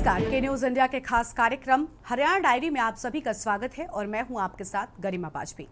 नमस्कार, के news India के खास कार्यक्रम हरियाणा डायरी में आप सभी का स्वागत है और मैं हूं आपके साथ गरिमा वाजपेयी।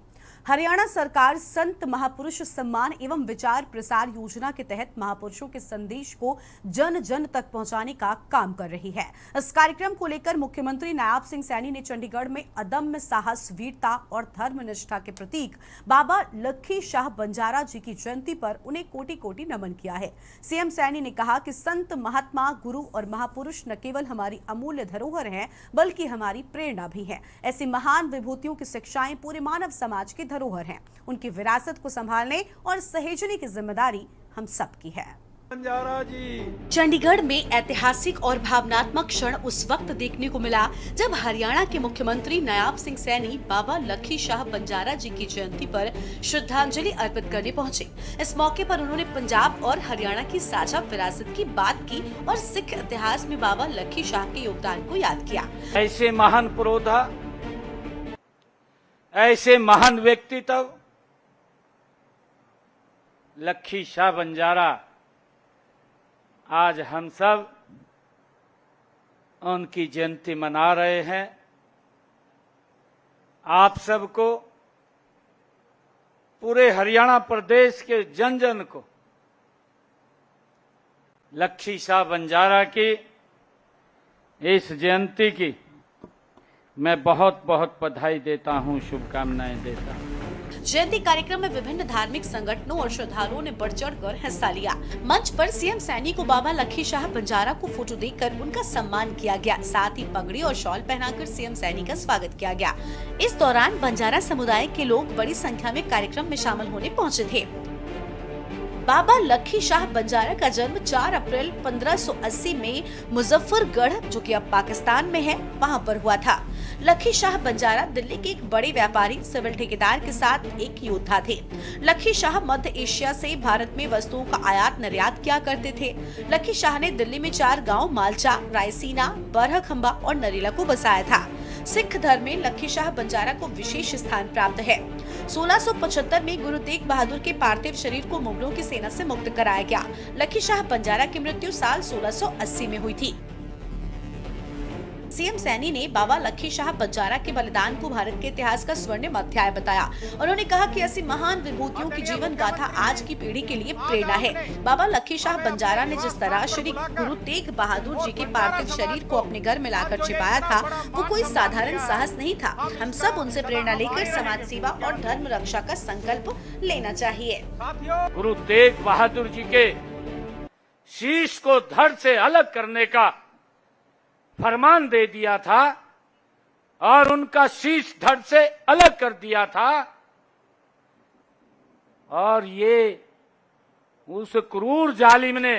हरियाणा सरकार संत महापुरुष सम्मान एवं विचार प्रसार योजना के तहत महापुरुषों के संदेश को जन जन तक पहुंचाने का काम कर रही है। इस कार्यक्रम को लेकर मुख्यमंत्री नायब सिंह सैनी ने चंडीगढ़ में अदम्य साहस, वीरता और धर्मनिष्ठा के प्रतीक बाबा लखी शाह बंजारा जी की जयंती पर उन्हें कोटि कोटि नमन किया है। सीएम सैनी ने कहा कि संत, महात्मा, गुरु और महापुरुष न केवल हमारी अमूल्य धरोहर हैं, बल्कि हमारी प्रेरणा भी है। ऐसी महान विभूतियों की शिक्षाएं पूरे मानव समाज की धरोहर हैं। उनकी विरासत को संभालने और सहेजने की जिम्मेदारी हम सबकी है। बंजारा जी। चंडीगढ़ में ऐतिहासिक और भावनात्मक क्षण उस वक्त देखने को मिला जब हरियाणा के मुख्यमंत्री नायब सिंह सैनी बाबा लखी शाह बंजारा जी की जयंती पर श्रद्धांजलि अर्पित करने पहुंचे। इस मौके पर उन्होंने पंजाब और हरियाणा की साझा विरासत की बात की और सिख इतिहास में बाबा लखी शाह के योगदान को याद किया। ऐसे महान पुरोधा, ऐसे महान व्यक्तित्व लखी शाह बंजारा, आज हम सब उनकी जयंती मना रहे हैं। आप सबको, पूरे हरियाणा प्रदेश के जन जन को लखी शाह बंजारा की इस जयंती की मैं बहुत बहुत बधाई देता हूं, शुभकामनाएं देता हूं। जयंती कार्यक्रम में विभिन्न धार्मिक संगठनों और श्रद्धालुओं ने बढ़ चढ़ कर हिस्सा लिया। मंच पर सीएम सैनी को बाबा लखी शाह बंजारा को फोटो देकर उनका सम्मान किया गया। साथ ही पगड़ी और शॉल पहनाकर सीएम सैनी का स्वागत किया गया। इस दौरान बंजारा समुदाय के लोग बड़ी संख्या में कार्यक्रम में शामिल होने पहुँचे थे। बाबा लखी शाह बंजारा का जन्म 4 अप्रैल 1580 में मुजफ्फरगढ़, जो कि अब पाकिस्तान में है, वहां पर हुआ था। लखी शाह बंजारा दिल्ली के एक बड़े व्यापारी, सिविल ठेकेदार के साथ एक योद्धा थे। लखी शाह मध्य एशिया से भारत में वस्तुओं का आयात निर्यात किया करते थे। लखी शाह ने दिल्ली में 4 गांव मालचा, रायसीना, बरहखंबा और नरेला को बसाया था। सिख धर्म में लखी शाह बंजारा को विशेष स्थान प्राप्त है। 1675 में गुरु तेग बहादुर के पार्थिव शरीर को मुगलों की सेना से मुक्त कराया गया। लखी शाह बंजारा की मृत्यु साल 1680 में हुई थी। सीएम सैनी ने बाबा लखी शाह बंजारा के बलिदान को भारत के इतिहास का स्वर्णिम अध्याय बताया। उन्होंने कहा कि ऐसी महान विभूतियों की जीवन गाथा आज की पीढ़ी के लिए प्रेरणा है। बाबा लखी शाह बंजारा ने जिस तरह श्री गुरु तेग बहादुर जी के पार्थिव शरीर को अपने घर में लाकर छिपाया था, वो कोई साधारण साहस नहीं था। हम सब उनसे प्रेरणा लेकर समाज सेवा और धर्म रक्षा का संकल्प लेना चाहिए। गुरु तेग बहादुर जी के शीश को धड़ से अलग करने का फरमान दे दिया था और उनका शीश धड़ से अलग कर दिया था। और ये उस क्रूर जालिम ने,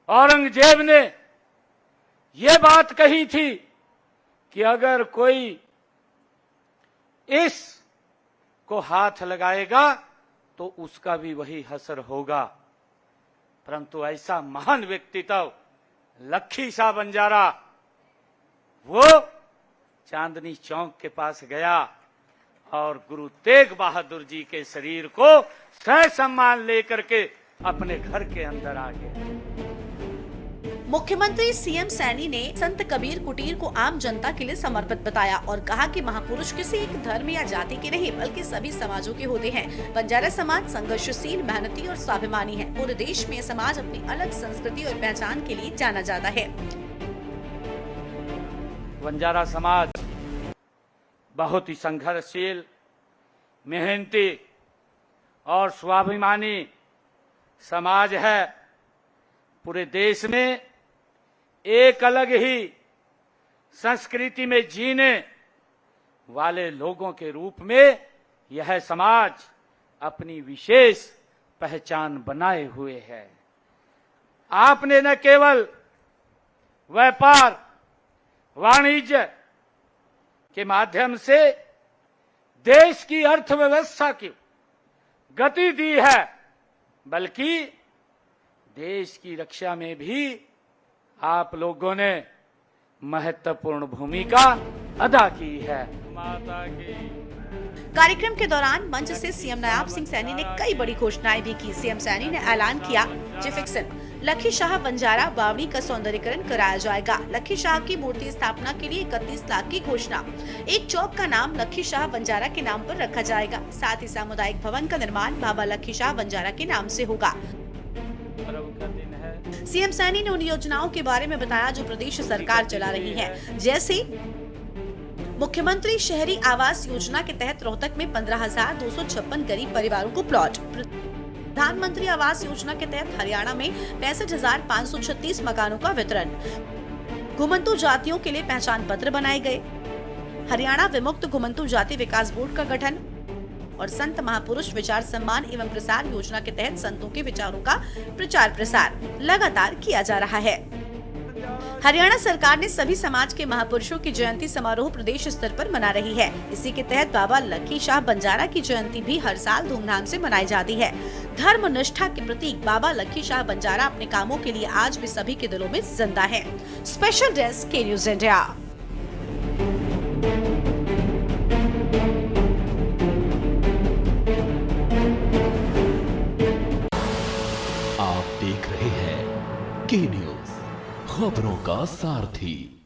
औरंगजेब ने, ये बात कही थी कि अगर कोई इस को हाथ लगाएगा तो उसका भी वही हसर होगा। परंतु ऐसा महान व्यक्तित्व लखी शाह बंजारा, वो चांदनी चौक के पास गया और गुरु तेग बहादुर जी के शरीर को सह सम्मान लेकर के अपने घर के अंदर आ गए। मुख्यमंत्री सीएम सैनी ने संत कबीर कुटीर को आम जनता के लिए समर्पित बताया और कहा कि महापुरुष किसी एक धर्म या जाति के नहीं, बल्कि सभी समाजों के होते हैं। बंजारा समाज संघर्षशील, मेहनती और स्वाभिमानी है। पूरे देश में समाज अपनी अलग संस्कृति और पहचान के लिए जाना जाता है। बंजारा समाज बहुत ही संघर्षशील, मेहनती और स्वाभिमानी समाज है। पूरे देश में एक अलग ही संस्कृति में जीने वाले लोगों के रूप में यह समाज अपनी विशेष पहचान बनाए हुए है। आपने न केवल व्यापार, वाणिज्य के माध्यम से देश की अर्थव्यवस्था की गति दी है, बल्कि देश की रक्षा में भी आप लोगों ने महत्वपूर्ण भूमिका अदा की है। माता की। कार्यक्रम के दौरान मंच से सीएम नायब सिंह सैनी ने कई बड़ी घोषणाएं भी की। सीएम सैनी ने ऐलान किया, जी फिक्सन लखी शाह बंजारा बावड़ी का सौंदर्यीकरण कराया जाएगा। लखी शाह की मूर्ति स्थापना के लिए 31 लाख की घोषणा। एक चौक का नाम लखी शाह बंजारा के नाम पर रखा जाएगा। साथ ही सामुदायिक भवन का निर्माण बाबा लखी शाह बंजारा के नाम से होगा। सीएम सैनी ने उन योजनाओं के बारे में बताया जो प्रदेश सरकार चला रही है, जैसे मुख्यमंत्री शहरी आवास योजना के तहत रोहतक में 15,256 गरीब परिवारों को प्लॉट, प्रधानमंत्री आवास योजना के तहत हरियाणा में 65,536 मकानों का वितरण, घुमंतु जातियों के लिए पहचान पत्र बनाए गए, हरियाणा विमुक्त घुमंतु जाति विकास बोर्ड का गठन और संत महापुरुष विचार सम्मान एवं प्रसार योजना के तहत संतों के विचारों का प्रचार प्रसार लगातार किया जा रहा है। हरियाणा सरकार ने सभी समाज के महापुरुषों की जयंती समारोह प्रदेश स्तर पर मना रही है। इसी के तहत बाबा लखी शाह बंजारा की जयंती भी हर साल धूमधाम से मनाई जाती है। धर्म निष्ठा के प्रतीक बाबा लखी शाह बंजारा अपने कामों के लिए आज भी सभी के दिलों में जिंदा है। स्पेशल डेस्क के न्यूज इंडिया। आप देख रहे हैं के न्यूज, खबरों का सारथी।